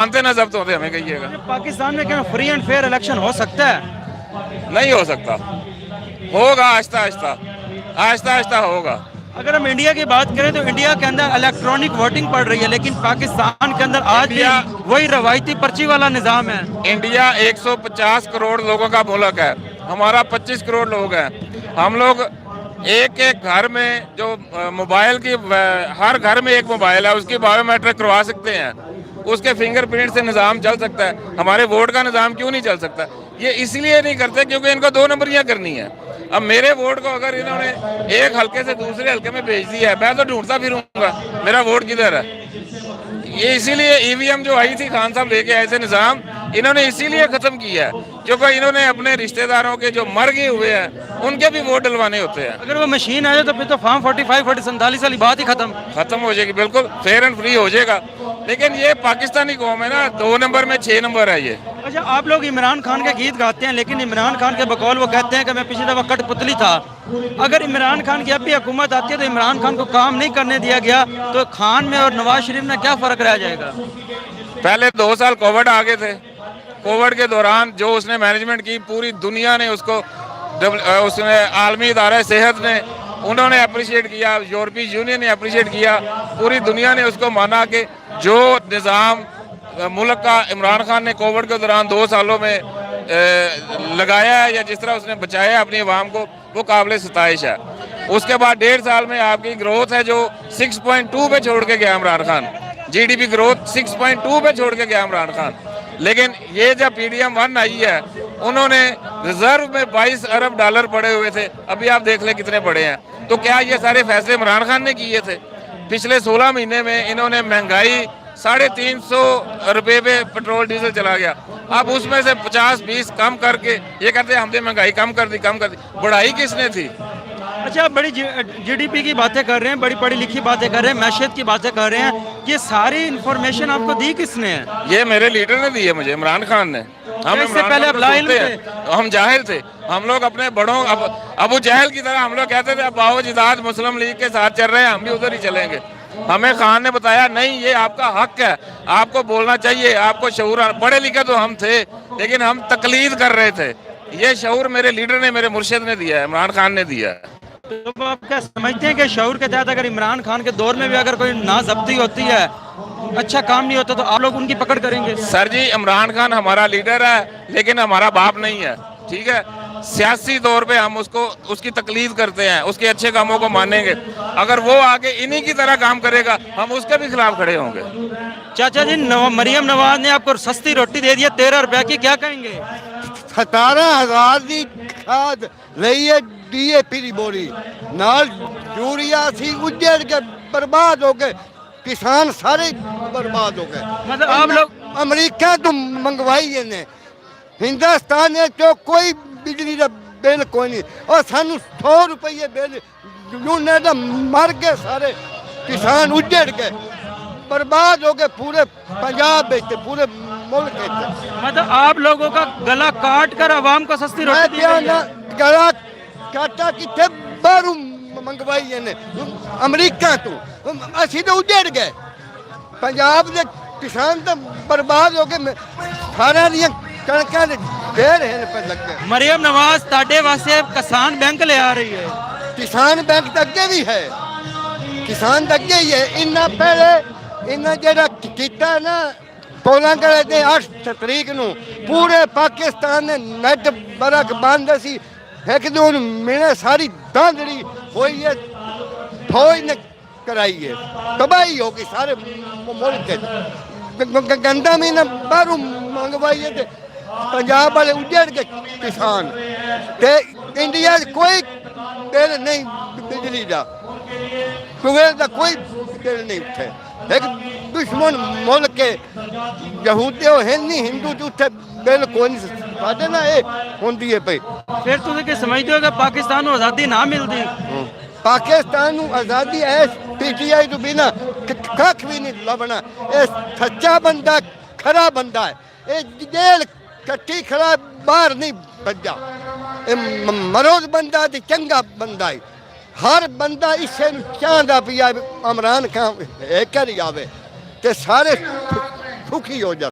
मानते ना जब्त होते, हमें कहिएगा। पाकिस्तान में क्या फ्री एंड फेयर इलेक्शन हो सकता है? नहीं हो सकता, होगा आहिस्ता आहिस्ता, आहिस्ता आहिस्ता होगा। अगर हम इंडिया की बात करें तो इंडिया के अंदर इलेक्ट्रॉनिक वोटिंग पड़ रही है, लेकिन पाकिस्तान के अंदर आज भी इंडिया वही रवायती पर्ची वाला निज़ाम है। इंडिया 150 करोड़ लोगों का मुल्क है, हमारा 25 करोड़ लोग हैं। हम लोग एक एक घर में जो मोबाइल की, हर घर में एक मोबाइल है, उसकी बायोमेट्रिक करवा सकते हैं, उसके फिंगरप्रिंट से निज़ाम चल सकता है। हमारे वोट का निज़ाम क्यों नहीं चल सकता? ये इसलिए नहीं करते क्योंकि इनको 2 नंबरियां करनी है। अब मेरे वोट को अगर इन्होंने एक हल्के से दूसरे हल्के में भेज दिया है, मैं तो ढूंढता फिरूंगा मेरा वोट किधर है। ये इसीलिए ईवीएम जो आई थी, खान साहब लेके आए थे निज़ाम, इन्होंने इसीलिए खत्म किया है क्योंकि इन्होंने अपने रिश्तेदारों के जो मर गए हुए हैं उनके भी वोट डलवाने होते हैं। अगर वो मशीन आ जाए तो फिर तो फॉर्म 45 47 वाली बात ही खत्म हो जाएगी, बिल्कुल फेयर एंड फ्री हो जाएगा। लेकिन ये पाकिस्तानी कौम है ना, 2 नंबर में 6 नंबर है ये। अच्छा, आप लोग इमरान खान के गीत गाते हैं, लेकिन इमरान खान के बकौल वो कहते हैं कि मैं पिछली दफा कठपुतली था। अगर इमरान खान की अब भी हुकूमत आती है तो इमरान खान को काम नहीं करने दिया गया, तो खान में और नवाज शरीफ में क्या फर्क रह जाएगा? पहले 2 साल कोविड आ गए थे, कोविड के दौरान जो उसने मैनेजमेंट की, पूरी दुनिया ने उसको, उसने आलमी इदारा सेहत ने उन्होंने अप्रिशिएट किया, यूरोपीय यूनियन ने अप्रिशिएट किया, पूरी दुनिया ने उसको माना कि जो निज़ाम मुल्क का इमरान खान ने कोविड के दौरान 2 सालों में लगाया है, या जिस तरह उसने बचाया अपनी आवाम को, वो काबिल सताइश है। उसके बाद 1.5 साल में आपकी ग्रोथ है जो 6.2 पे छोड़ के गया इमरान खान, जीडीपी ग्रोथ 6.2 पे छोड़ के गया इमरान खान। लेकिन ये जब PDM 1 आई है, उन्होंने रिजर्व में 22 अरब डॉलर पड़े हुए थे, अभी आप देख लें कितने पड़े हैं। तो क्या ये सारे फैसले इमरान खान ने किए थे? पिछले 16 महीने में इन्होंने महंगाई 350 रुपये पे पेट्रोल डीजल चला गया। अब उसमें से 50-20 कम करके ये कहते हैं हमने महंगाई कम कर दी, कम कर दी। बढ़ाई किसने थी? अच्छा, आप बड़ी GDP की बातें कर रहे हैं, बड़ी पढ़ी लिखी बातें कर रहे हैं, मैशत की बातें कर रहे हैं, ये सारी इंफॉर्मेशन आपको दी किसने है? ये मेरे लीडर ने दी है मुझे, इमरान खान ने। हम इससे पहले आप लाइल थे? हम जाहिल थे। हम लोग अपने बड़ों अबू जहल की तरह हम लोग कहते थे अब बावजूद मुस्लिम लीग के साथ चल रहे हैं, हम भी उधर ही चलेंगे। हमें खान ने बताया नहीं, ये आपका हक है, आपको बोलना चाहिए, आपको शऊर। पढ़े लिखे तो हम थे, लेकिन हम तकलीद कर रहे थे। ये शऊर मेरे लीडर ने, मेरे मुर्शिद ने दिया है, इमरान खान ने दिया है। तो आप क्या समझते हैं कि शऊर के तहत अगर इमरान खान के दौर में भी अगर कोई नाजब्ती होती है, अच्छा काम नहीं होता, तो आप लोग उनकी पकड़ करेंगे? सर जी, इमरान खान हमारा लीडर है, लेकिन हमारा बाप नहीं है, ठीक है। सियासी तौर पे हम उसकी तकलीद करते हैं, उसके अच्छे कामों को मानेंगे। अगर वो आगे इन्हीं की तरह काम करेगा, हम उसके भी खिलाफ खड़े होंगे। चाचा जी, मरियम नवाज ने आपको सस्ती रोटी दे दी है 13 रुपए की, क्या कहेंगे? 17,000 की खाद रही है, DAP की बोरी नाल यूरिया सी उजड़ के बर्बाद हो गए, किसान सारे बर्बाद हो गए। मतलब आप लोग अमरीका तो मंगवाई इन्हें, हिंदुस्तान ने तो कोई बिजली का बिल कोई नहीं, और सानू 100 रुपये बिल यूने तो मर गए, सारे किसान उजड़ गए, बर्बाद हो गए पूरे पंजाब में, पूरे मुल्क में। मतलब आप लोगों का गला काट कर आवाम को सस्ती रोटी दी गई है। गला काटा कितने बारू मंगवाई इन्हें अमरीका तो, असी तो उजड़ गए, पंजाब के किसान तो बर्बाद हो गए, सारा दियां कणकां दे ढेर पे लग गए। मरियम नवाज ताडे वास्ते किसान बैंक ले आ रही है। किसान बैंक तो अगे भी है, किसान तो अगे ही है। इन्ना पहले इन्ना जरा किया ना, 16 के 8 तरीक नूं पूरे पाकिस्तान ने नेट बरक बंद सी, एक दिन मिले सारी धांधड़ी हुई है, फौज ने कराई है, तबाही हो गई सारे मुल्क। गंदा महीना बारू मंगवाई है, पंजाब वाले उजड़ के किसान, ते इंडिया कोई बिल नहीं बिजली का, कुएं का कोई बिल नहीं उठे। एक दुश्मन मुल्क के यहूदी हिंदू उठे बिल कोई नहीं साढ़े ना ये होंदी है पे। फिर तुम क्या समझते हो कि पाकिस्तान को आज़ादी ना मिलती? पाकिस्तान को आज़ादी है PTI तो बिना कख भी नहीं लभना। ये सच्चा बंदा, खरा बंदा है, ये जेल कट्टी खड़ा बाहर नहीं बजा, मरोज बंदा तो चंगा बंदा है। हर बंदा इसे चाहता पिया इमरान खान एक ही आवे, ते सारे सुखी हो जाते।